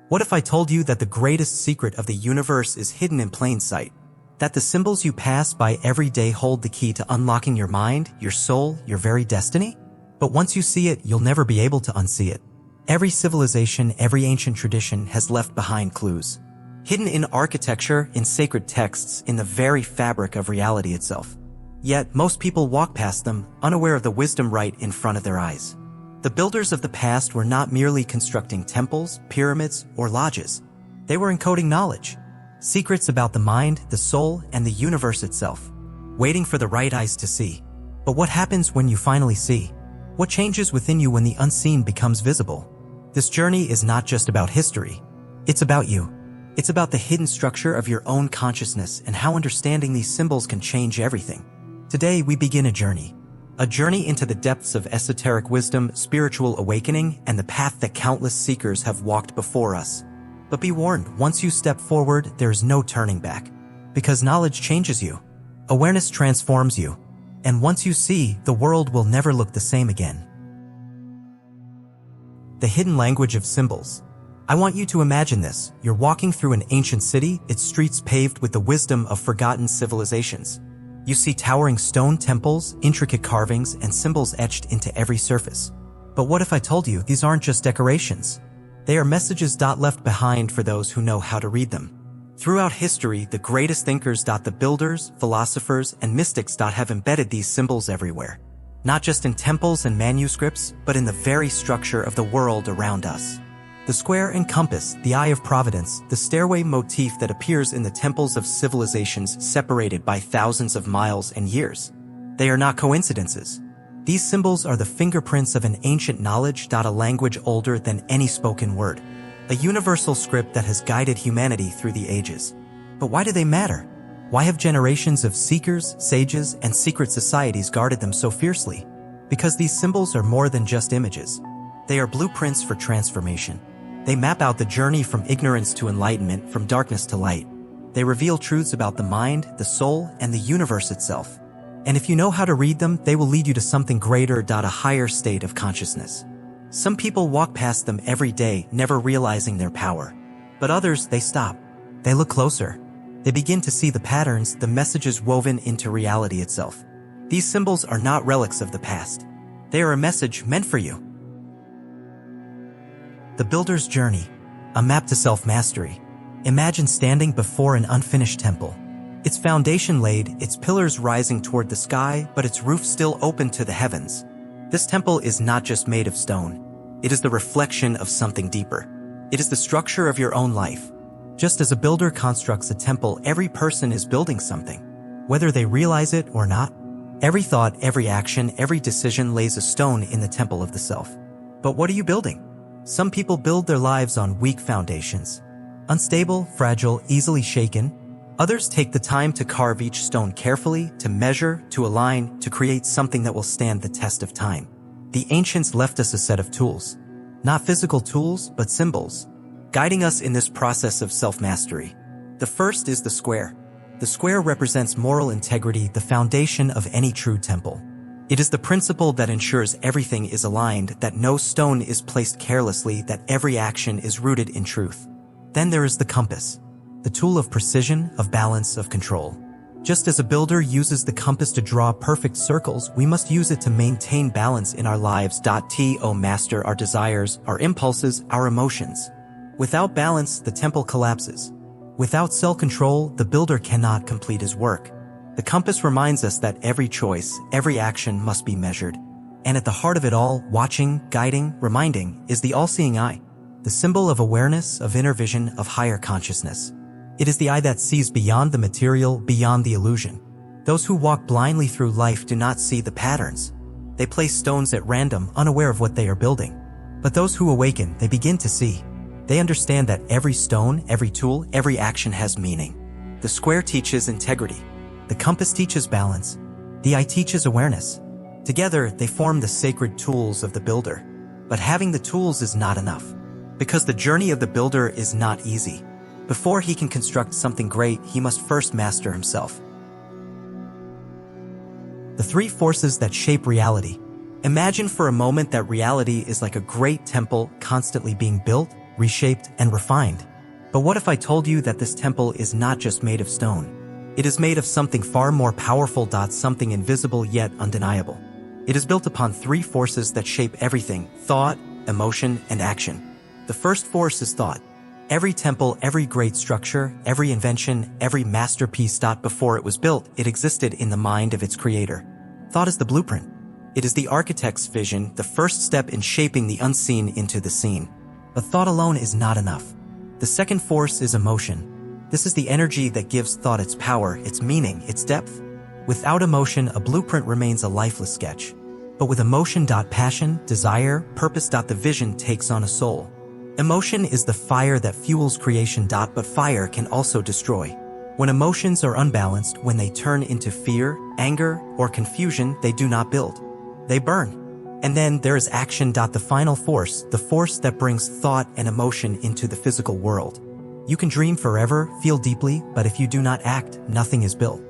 What if I told you that the greatest secret of the universe is hidden in plain sight? That the symbols you pass by every day hold the key to unlocking your mind, your soul, your very destiny? But once you see it, you'll never be able to unsee it. Every civilization, every ancient tradition has left behind clues. Hidden in architecture, in sacred texts, in the very fabric of reality itself. Yet, most people walk past them, unaware of the wisdom right in front of their eyes. The builders of the past were not merely constructing temples, pyramids, or lodges. They were encoding knowledge, secrets about the mind, the soul, and the universe itself, waiting for the right eyes to see. But what happens when you finally see? What changes within you when the unseen becomes visible? This journey is not just about history. It's about you. It's about the hidden structure of your own consciousness and how understanding these symbols can change everything. Today, we begin a journey into the depths of esoteric wisdom, spiritual awakening, and the path that countless seekers have walked before us. But be warned, once you step forward, there is no turning back. Because knowledge changes you. Awareness transforms you. And once you see, the world will never look the same again. The hidden language of symbols. I want you to imagine this. You're walking through an ancient city, its streets paved with the wisdom of forgotten civilizations. You see towering stone temples, intricate carvings, and symbols etched into every surface. But what if I told you these aren't just decorations? They are messages left behind for those who know how to read them. Throughout history, the greatest thinkers, the builders, philosophers, and mystics have embedded these symbols everywhere. Not just in temples and manuscripts, but in the very structure of the world around us. The square and compass, the eye of providence, the stairway motif that appears in the temples of civilizations separated by thousands of miles and years. They are not coincidences. These symbols are the fingerprints of an ancient knowledge, a language older than any spoken word. A universal script that has guided humanity through the ages. But why do they matter? Why have generations of seekers, sages, and secret societies guarded them so fiercely? Because these symbols are more than just images. They are blueprints for transformation. They map out the journey from ignorance to enlightenment, from darkness to light. They reveal truths about the mind, the soul, and the universe itself. And if you know how to read them, they will lead you to something greater, a higher state of consciousness. Some people walk past them every day, never realizing their power. But others, they stop. They look closer. They begin to see the patterns, the messages woven into reality itself. These symbols are not relics of the past. They are a message meant for you. The Builder's Journey, a map to self-mastery. Imagine standing before an unfinished temple. Its foundation laid, its pillars rising toward the sky, but its roof still open to the heavens. This temple is not just made of stone. It is the reflection of something deeper. It is the structure of your own life. Just as a builder constructs a temple, every person is building something. Whether they realize it or not, every thought, every action, every decision lays a stone in the temple of the self. But what are you building? Some people build their lives on weak foundations. Unstable, fragile, easily shaken. Others take the time to carve each stone carefully, to measure, to align, to create something that will stand the test of time. The ancients left us a set of tools. Not physical tools, but symbols, guiding us in this process of self-mastery. The first is the square. The square represents moral integrity, the foundation of any true temple. It is the principle that ensures everything is aligned, that no stone is placed carelessly, that every action is rooted in truth. Then there is the compass, the tool of precision, of balance, of control. Just as a builder uses the compass to draw perfect circles, we must use it to maintain balance in our lives. To master our desires, our impulses, our emotions. Without balance, the temple collapses. Without self-control, the builder cannot complete his work. The compass reminds us that every choice, every action must be measured. And at the heart of it all, watching, guiding, reminding, is the all-seeing eye, the symbol of awareness, of inner vision, of higher consciousness. It is the eye that sees beyond the material, beyond the illusion. Those who walk blindly through life do not see the patterns. They place stones at random, unaware of what they are building. But those who awaken, they begin to see. They understand that every stone, every tool, every action has meaning. The square teaches integrity. The compass teaches balance. The eye teaches awareness. Together, they form the sacred tools of the builder. But having the tools is not enough. Because the journey of the builder is not easy. Before he can construct something great, he must first master himself. The three forces that shape reality. Imagine for a moment that reality is like a great temple constantly being built, reshaped, and refined. But what if I told you that this temple is not just made of stone? It is made of something far more powerful, something invisible yet undeniable. It is built upon three forces that shape everything: thought, emotion, and action. The first force is thought. Every temple, every great structure, every invention, every masterpiece, before it was built, it existed in the mind of its creator. Thought is the blueprint. It is the architect's vision, the first step in shaping the unseen into the seen. But thought alone is not enough. The second force is emotion. This is the energy that gives thought its power, its meaning, its depth. Without emotion, a blueprint remains a lifeless sketch. But with emotion, passion, desire, purpose, the vision takes on a soul. Emotion is the fire that fuels creation, but fire can also destroy. When emotions are unbalanced, when they turn into fear, anger, or confusion, they do not build. They burn. And then there is action, the final force, the force that brings thought and emotion into the physical world. You can dream forever, feel deeply, but if you do not act, nothing is built.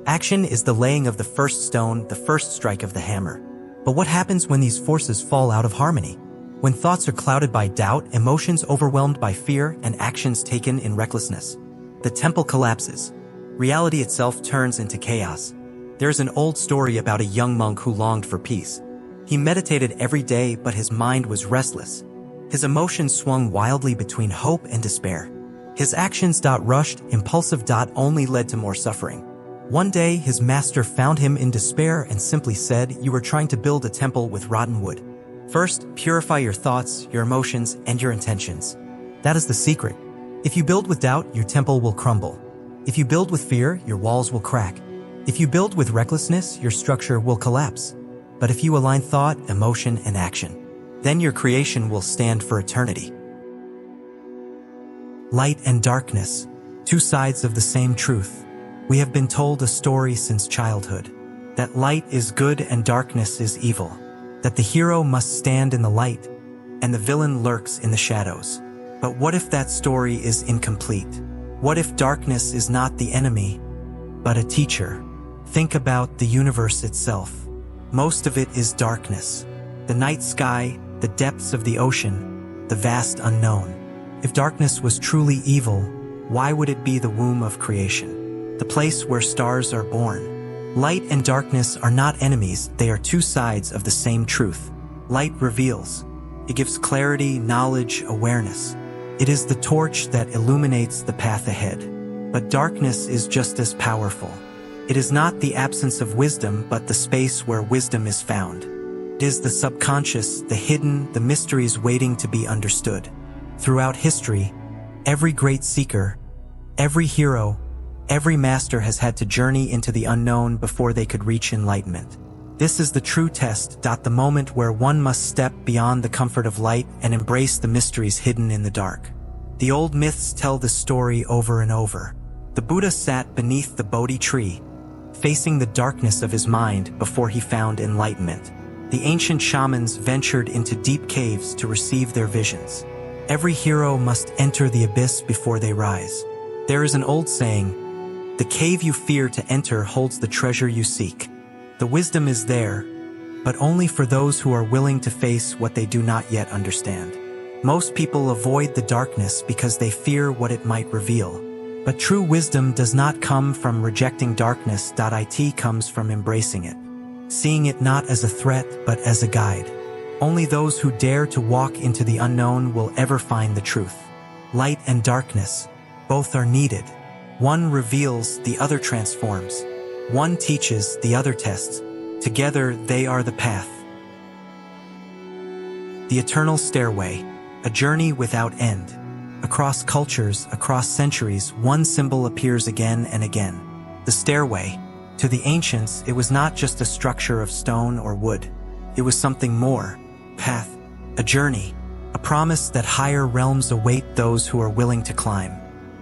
Action is the laying of the first stone, the first strike of the hammer. But what happens when these forces fall out of harmony? When thoughts are clouded by doubt, emotions overwhelmed by fear, and actions taken in recklessness? The temple collapses. Reality itself turns into chaos. There's an old story about a young monk who longed for peace. He meditated every day, but his mind was restless. His emotions swung wildly between hope and despair. His actions, rushed, impulsive, only led to more suffering. One day, his master found him in despair and simply said, "You are trying to build a temple with rotten wood. First, purify your thoughts, your emotions, and your intentions. That is the secret. If you build with doubt, your temple will crumble. If you build with fear, your walls will crack. If you build with recklessness, your structure will collapse. But if you align thought, emotion, and action, then your creation will stand for eternity." Light and darkness, two sides of the same truth. We have been told a story since childhood, that light is good and darkness is evil, that the hero must stand in the light and the villain lurks in the shadows. But what if that story is incomplete? What if darkness is not the enemy, but a teacher? Think about the universe itself. Most of it is darkness. The night sky, the depths of the ocean, the vast unknown. If darkness was truly evil, why would it be the womb of creation, the place where stars are born? Light and darkness are not enemies, they are two sides of the same truth. Light reveals. It gives clarity, knowledge, awareness. It is the torch that illuminates the path ahead. But darkness is just as powerful. It is not the absence of wisdom, but the space where wisdom is found. It is the subconscious, the hidden, the mysteries waiting to be understood. Throughout history, every great seeker, every hero, every master has had to journey into the unknown before they could reach enlightenment. This is the true test, the moment where one must step beyond the comfort of light and embrace the mysteries hidden in the dark. The old myths tell this story over and over. The Buddha sat beneath the Bodhi tree, facing the darkness of his mind before he found enlightenment. The ancient shamans ventured into deep caves to receive their visions. Every hero must enter the abyss before they rise. There is an old saying, "The cave you fear to enter holds the treasure you seek." The wisdom is there, but only for those who are willing to face what they do not yet understand. Most people avoid the darkness because they fear what it might reveal. But true wisdom does not come from rejecting darkness. It comes from embracing it, seeing it not as a threat but as a guide. Only those who dare to walk into the unknown will ever find the truth. Light and darkness, both are needed. One reveals, the other transforms. One teaches, the other tests. Together, they are the path. The eternal stairway, a journey without end. Across cultures, across centuries, one symbol appears again and again. The stairway. To the ancients, it was not just a structure of stone or wood. It was something more. Path. A journey. A promise that higher realms await those who are willing to climb.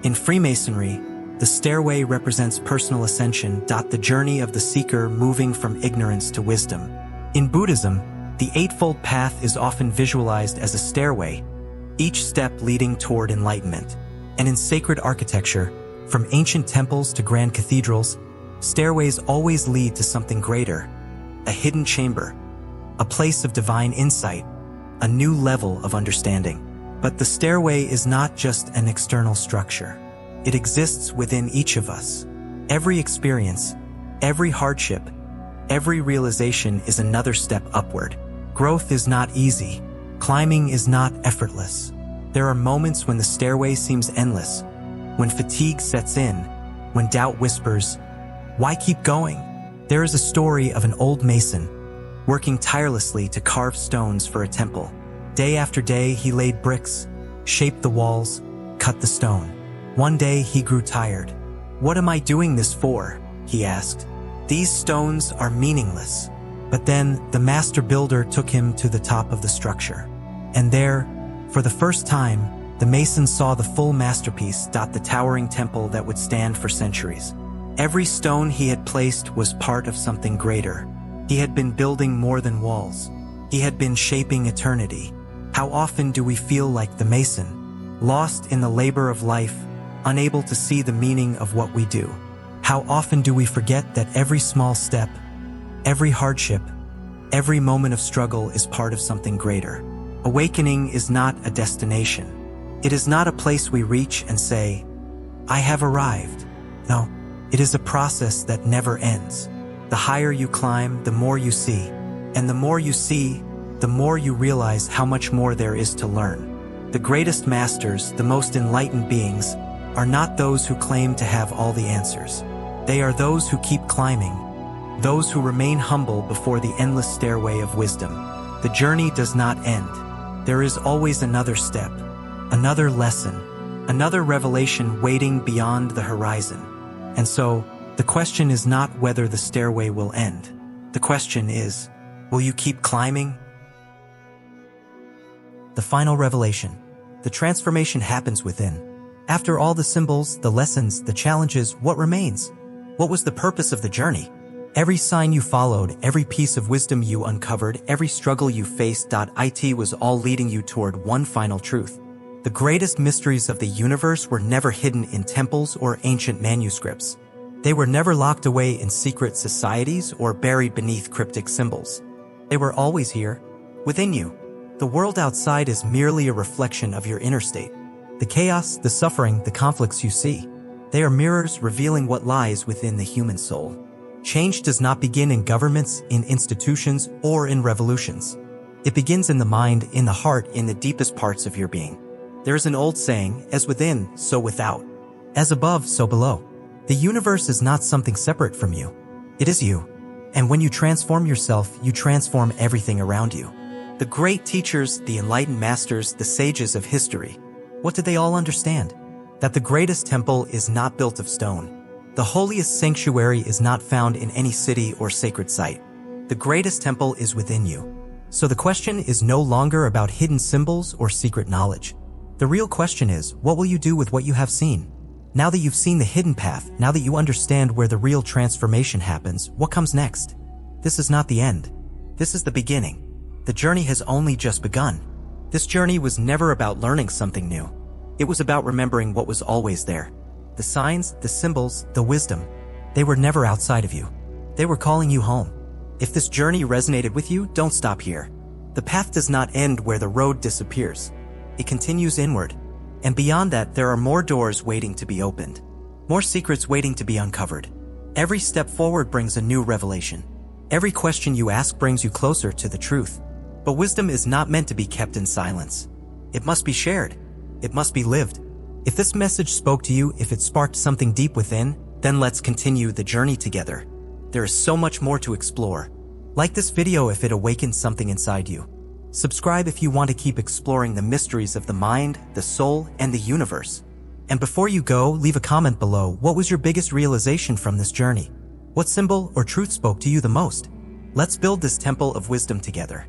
In Freemasonry, the stairway represents personal ascension. The journey of the seeker moving from ignorance to wisdom. In Buddhism, the Eightfold Path is often visualized as a stairway, each step leading toward enlightenment. And in sacred architecture, from ancient temples to grand cathedrals, stairways always lead to something greater, a hidden chamber, a place of divine insight, a new level of understanding. But the stairway is not just an external structure. It exists within each of us. Every experience, every hardship, every realization is another step upward. Growth is not easy. Climbing is not effortless. There are moments when the stairway seems endless, when fatigue sets in, when doubt whispers, "Why keep going?" There is a story of an old mason working tirelessly to carve stones for a temple. Day after day, he laid bricks, shaped the walls, cut the stone. One day, he grew tired. "What am I doing this for?" he asked. "These stones are meaningless." But then, the master builder took him to the top of the structure. And there, for the first time, the mason saw the full masterpiece, the towering temple that would stand for centuries. Every stone he had placed was part of something greater. He had been building more than walls. He had been shaping eternity. How often do we feel like the mason, lost in the labor of life, unable to see the meaning of what we do? How often do we forget that every small step, every hardship, every moment of struggle is part of something greater? Awakening is not a destination. It is not a place we reach and say, "I have arrived." No, it is a process that never ends. The higher you climb, the more you see. And the more you see, the more you realize how much more there is to learn. The greatest masters, the most enlightened beings, are not those who claim to have all the answers. They are those who keep climbing, those who remain humble before the endless stairway of wisdom. The journey does not end. There is always another step, another lesson, another revelation waiting beyond the horizon. And so, the question is not whether the stairway will end. The question is, will you keep climbing? The final revelation. The transformation happens within. After all the symbols, the lessons, the challenges, what remains? What was the purpose of the journey? Every sign you followed, every piece of wisdom you uncovered, every struggle you faced, it was all leading you toward one final truth. The greatest mysteries of the universe were never hidden in temples or ancient manuscripts. They were never locked away in secret societies or buried beneath cryptic symbols. They were always here, within you. The world outside is merely a reflection of your inner state. The chaos, the suffering, the conflicts you see, they are mirrors revealing what lies within the human soul. Change does not begin in governments, in institutions, or in revolutions. It begins in the mind, in the heart, in the deepest parts of your being. There is an old saying, as within, so without. As above, so below. The universe is not something separate from you. It is you. And when you transform yourself, you transform everything around you. The great teachers, the enlightened masters, the sages of history, what did they all understand? That the greatest temple is not built of stone. The holiest sanctuary is not found in any city or sacred site. The greatest temple is within you. So the question is no longer about hidden symbols or secret knowledge. The real question is, what will you do with what you have seen? Now that you've seen the hidden path, now that you understand where the real transformation happens, what comes next? This is not the end. This is the beginning. The journey has only just begun. This journey was never about learning something new. It was about remembering what was always there. The signs, the symbols, the wisdom, they were never outside of you. They were calling you home. If this journey resonated with you, don't stop here. The path does not end where the road disappears. It continues inward. And beyond that, there are more doors waiting to be opened. More secrets waiting to be uncovered. Every step forward brings a new revelation. Every question you ask brings you closer to the truth. But wisdom is not meant to be kept in silence. It must be shared. It must be lived. If this message spoke to you, if it sparked something deep within, then let's continue the journey together. There is so much more to explore. Like this video if it awakened something inside you. Subscribe if you want to keep exploring the mysteries of the mind, the soul, and the universe. And before you go, leave a comment below. What was your biggest realization from this journey? What symbol or truth spoke to you the most? Let's build this temple of wisdom together.